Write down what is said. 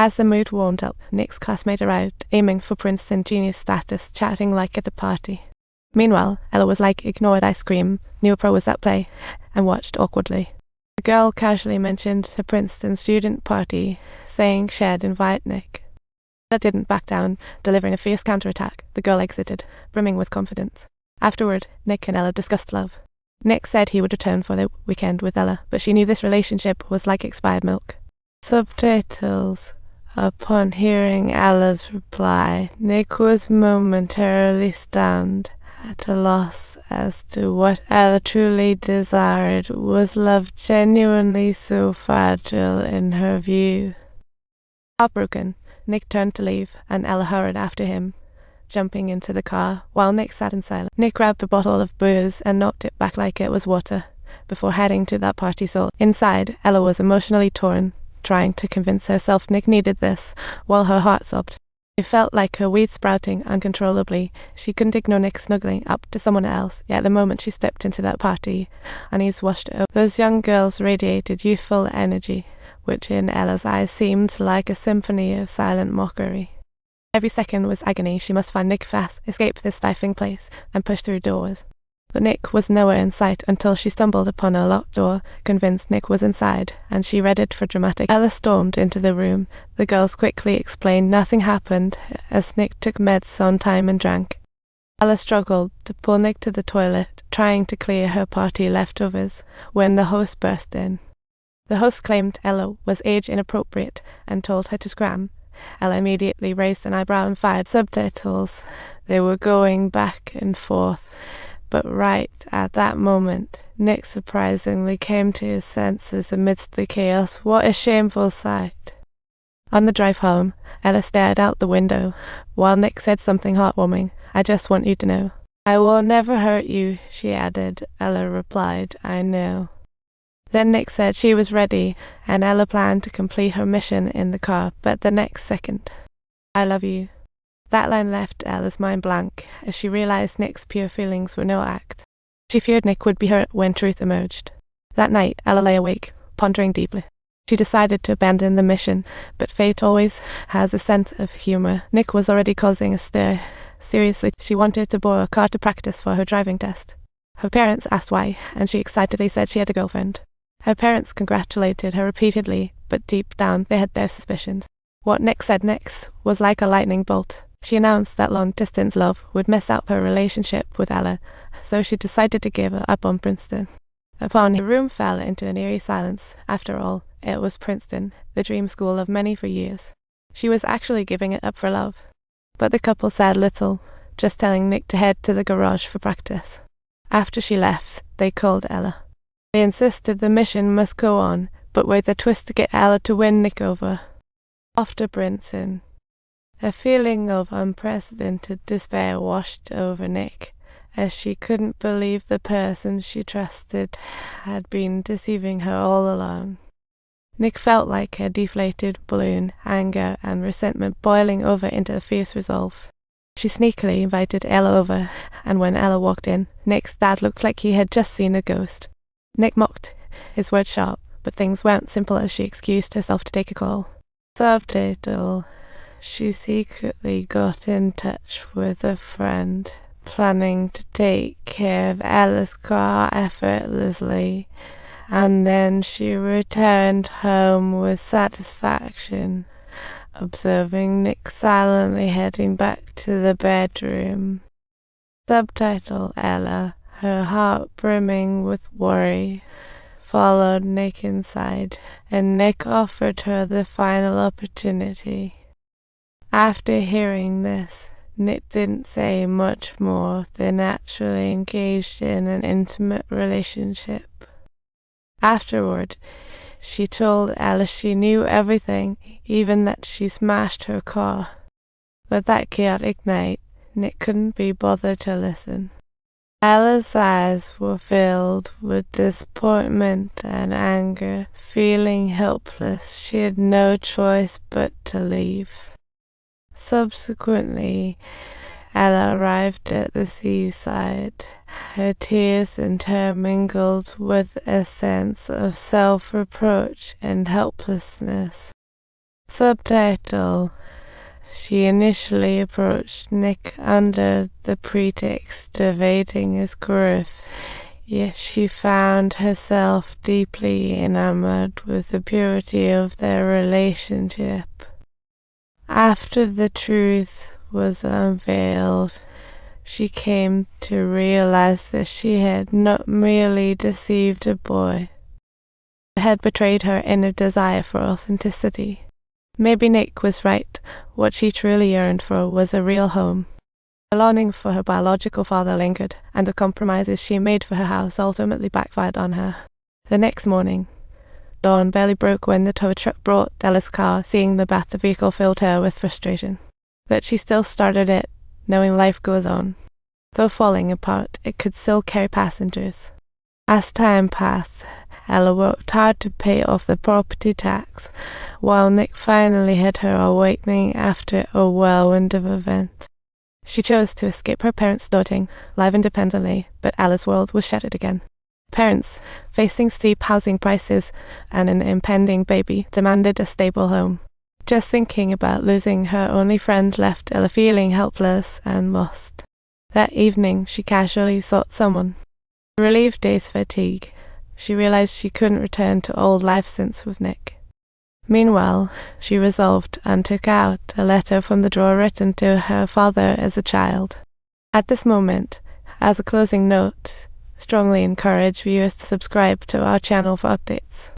As the mood warmed up, Nick's classmate arrived, aiming for Princeton genius status, chatting like at a party. Meanwhile, Ella was like ignored ice cream, knew a pro was at play, and watched awkwardly. The girl casually mentioned the Princeton student party, saying she'd invite Nick. Ella didn't back down, delivering a fierce counterattack. The girl exited, brimming with confidence. Afterward, Nick and Ella discussed love. Nick said he would return for the weekend with Ella, but she knew this relationship was like expired milk. Subtitles. Upon hearing Ella's reply, Nick was momentarily stunned, at a loss as to what Ella truly desired. Was love genuinely so fragile in her view? Heartbroken, Nick turned to leave, and Ella hurried after him, jumping into the car, while Nick sat in silence. Nick grabbed a bottle of booze and knocked it back like it was water, before heading to that party soul. Inside, Ella was emotionally torn, trying to convince herself Nick needed this, while her heart sobbed. It felt like her weed sprouting uncontrollably. She couldn't ignore Nick snuggling up to someone else, yet the moment she stepped into that party, unease washed over. Those young girls radiated youthful energy, which in Ella's eyes seemed like a symphony of silent mockery. Every second was agony. She must find Nick fast, escape this stifling place, and push through doors. But Nick was nowhere in sight until she stumbled upon a locked door, convinced Nick was inside, and she readied for dramatic. Ella stormed into the room. The girls quickly explained nothing happened, as Nick took meds on time and drank. Ella struggled to pull Nick to the toilet, trying to clear her party leftovers, when the host burst in. The host claimed Ella was age inappropriate and told her to scram. Ella immediately raised an eyebrow and fired. Subtitles. They were going back and forth. But right at that moment, Nick surprisingly came to his senses amidst the chaos. What a shameful sight. On the drive home, Ella stared out the window, while Nick said something heartwarming. I just want you to know. I will never hurt you, she added. Ella replied, I know. Then Nick said she was ready, and Ella planned to complete her mission in the car, but the next second, I love you. That line left Ella's mind blank, as she realized Nick's pure feelings were no act. She feared Nick would be hurt when truth emerged. That night, Ella lay awake, pondering deeply. She decided to abandon the mission, but fate always has a sense of humor. Nick was already causing a stir. Seriously, she wanted to borrow a car to practice for her driving test. Her parents asked why, and she excitedly said she had a girlfriend. Her parents congratulated her repeatedly, but deep down they had their suspicions. What Nick said next was like a lightning bolt. She announced that long-distance love would mess up her relationship with Ella, so she decided to give up on Princeton. Upon the room fell into an eerie silence. After all, it was Princeton, the dream school of many for years. She was actually giving it up for love. But the couple said little, just telling Nick to head to the garage for practice. After she left, they called Ella. They insisted the mission must go on, but with a twist to get Ella to win Nick over. Off to Princeton. A feeling of unprecedented despair washed over Nick, as she couldn't believe the person she trusted had been deceiving her all along. Nick felt like a deflated balloon, anger and resentment boiling over into a fierce resolve. She sneakily invited Ella over, and when Ella walked in, Nick's dad looked like he had just seen a ghost. Nick mocked, his words sharp, but things weren't simple as she excused herself to take a call. Subtitle. She secretly got in touch with a friend, planning to take care of Ella's car effortlessly, and then she returned home with satisfaction, observing Nick silently heading back to the bedroom. Subtitle. Ella, her heart brimming with worry, followed Nick inside, and Nick offered her the final opportunity. After hearing this, Nick didn't say much more. They naturally engaged in an intimate relationship. Afterward, she told Ella she knew everything, even that she smashed her car. But that chaotic night, Nick couldn't be bothered to listen. Ella's eyes were filled with disappointment and anger. Feeling helpless, she had no choice but to leave. Subsequently, Ella arrived at the seaside, her tears intermingled with a sense of self-reproach and helplessness. Subtitle: She initially approached Nick under the pretext of aiding his growth, yet she found herself deeply enamored with the purity of their relationship. After the truth was unveiled, she came to realize that she had not merely deceived a boy, but had betrayed her inner desire for authenticity. Maybe Nick was right. What she truly yearned for was a real home. The longing for her biological father lingered, and the compromises she made for her house ultimately backfired on her. The next morning, dawn barely broke when the tow truck brought Ella's car. Seeing the battered vehicle filled her with frustration. But she still started it, knowing life goes on. Though falling apart, it could still carry passengers. As time passed, Ella worked hard to pay off the property tax, while Nick finally had her awakening after a whirlwind of events. She chose to escape her parents' doting, live independently, but Ella's world was shattered again. Parents, facing steep housing prices and an impending baby, demanded a stable home. Just thinking about losing her only friend left Ella feeling helpless and lost. That evening, she casually sought someone. To relieve day's fatigue, she realized she couldn't return to old life since with Nick. Meanwhile, she resolved and took out a letter from the drawer written to her father as a child. At this moment, as a closing note, strongly encourage viewers to subscribe to our channel for updates.